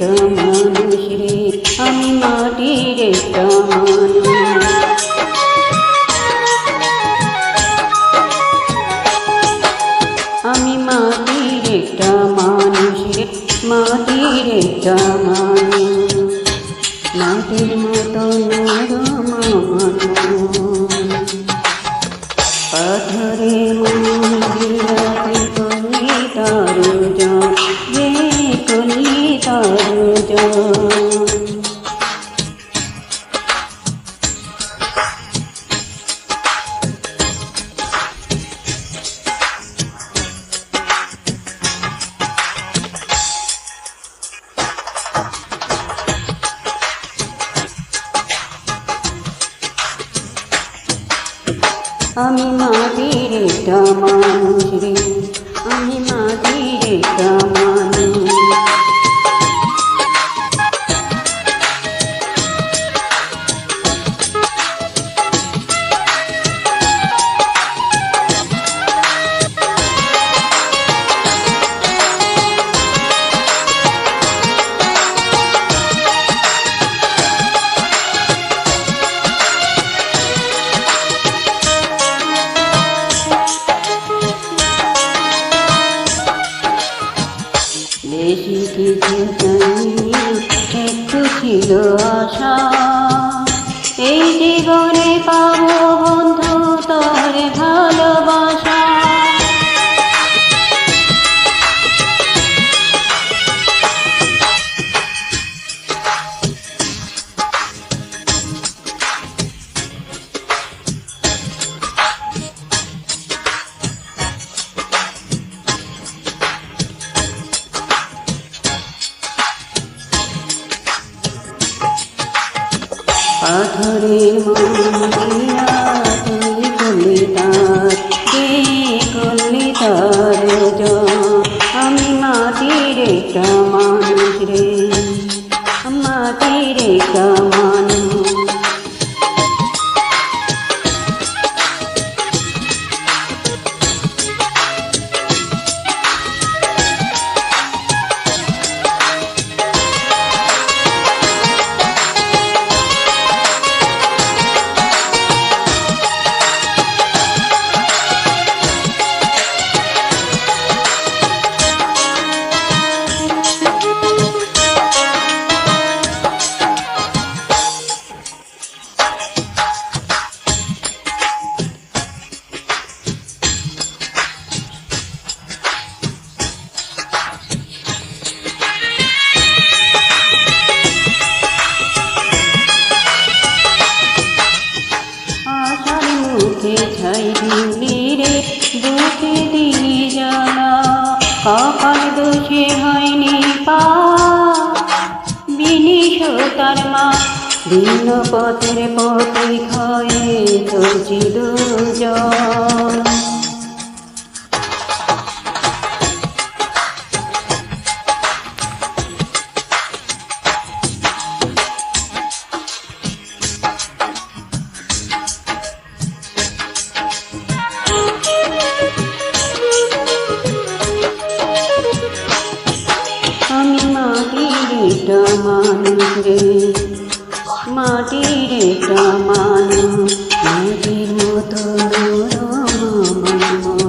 একটা মানুষ রে, আমি মাটির একটা মানুষ। আমি মাটির একটা মানুষ রে, মাটির একটা মানুষ। মাটির মতো নরম পাথরে মন্দিরাতে করলি তার জন, যে করলি তার জন। আমি মাটির একটা মানুষ রে, আমি মাটির একটা মানুষ। বেশি কিছু চাইনি, একটু ছিল আশা, এই জীবনে পাবো বন্ধু তোর ভালোবাসা। পাথরের মন্দিরা তুই করলি তার, কে করলি তার জন। আমি মাটির একটা মানুষ রে, মাটির একটা মানুষ। মুখে ছাই দিলি রে, বুকে দিলি জ্বালা, কপাল দোষে হয়নি পা বিনিশতার মা। ভিন্ন পথের পথে ক্ষয়ে চলছি দুজন। আমি মাটির একটা মানুষ রে, মাটির একটা মানুষ। মাটির মতো নরম